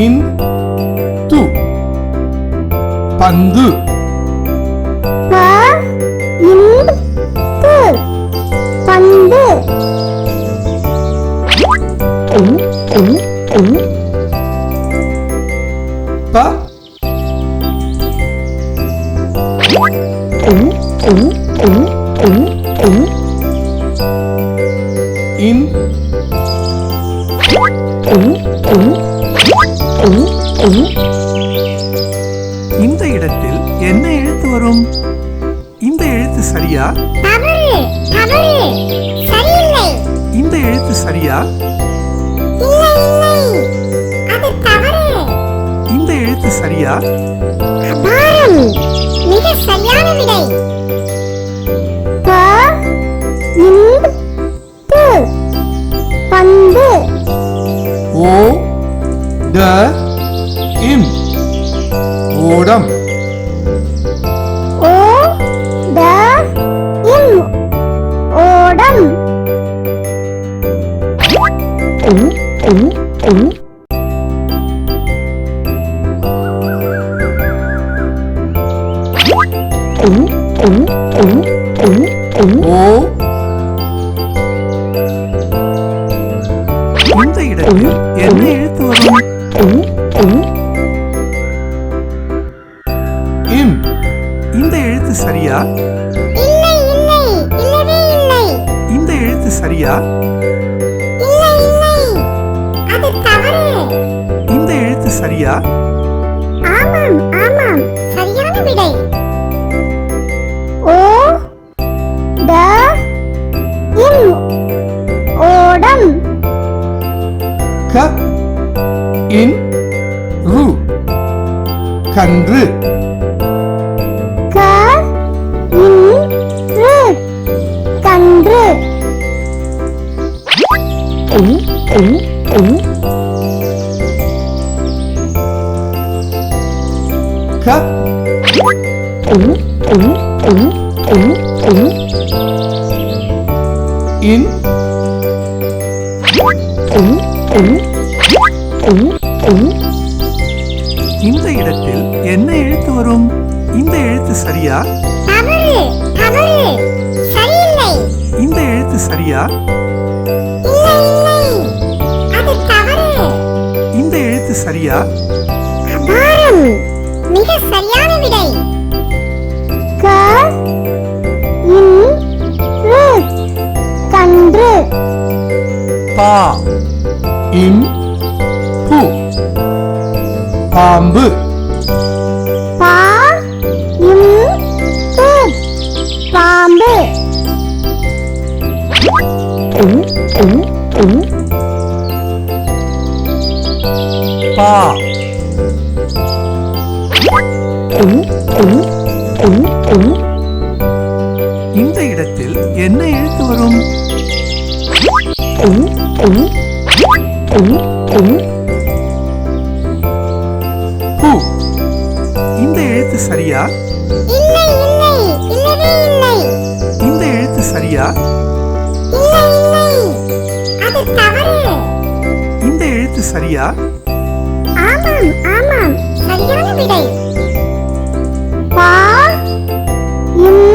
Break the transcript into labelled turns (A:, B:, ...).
A: இன் து பந்து.
B: ப இன் து பந்து.
A: ப இன் இந்த இடத்தில் என்ன எழுத்து வரும்? இந்த எழுத்து சரியா?
B: தவறு தவறு சரியில்லை.
A: இந்த எழுத்து சரியா?
B: இல்லை இல்லை அது தவறு.
A: இந்த எழுத்து சரியா?
B: அபாரம் மிக சரியான விடை. ப இன் து பந்து.
A: ஓ ட இம் ஓடம்.
B: ஓ ட இம் ஓடம்.
A: ஓ இந்த இடத்தில் என்ன எழுத்து வரும்? இம் இந்த எழுத்து சரியா?
B: இல்லை இல்லை இல்லவே இல்லை.
A: இந்த எழுத்து சரியா?
B: இல்லை இல்லை அது தவறு.
A: இந்த எழுத்து சரியா?
B: ஆமாம் ஆமாம் சரியான விடை. ஓ ட இம் ஓடம்.
A: க இன் ரு கன்று.
B: க இன் ரு கன்று.
A: க இன் இந்த இடத்தில் என்ன எழுத்து வரும்? இந்த எழுத்து சரியா?
B: தவறு தவறு சரியில்லை.
A: இந்த எழுத்து சரியா?
B: இல்லை இல்லை அது தவறு.
A: இந்த எழுத்து சரியா?
B: அபாரம் மிக சரியான விடை. க இன் ரு கன்று.
A: பா இம் பு பாம்பு.
B: பா இம் து பாம்பு.
A: பா இந்த இடத்தில் என்ன எழுத்து வரும்? பு இந்த எழுத்து சரியா?
B: இல்லை இல்லை இல்லவே இல்லை.
A: இந்த எழுத்து சரியா?
B: இல்லை இல்லை அது தவறு.
A: இந்த எழுத்து சரியா?
B: ஆமாம் ஆமாம் சரியான விடை. பா இம்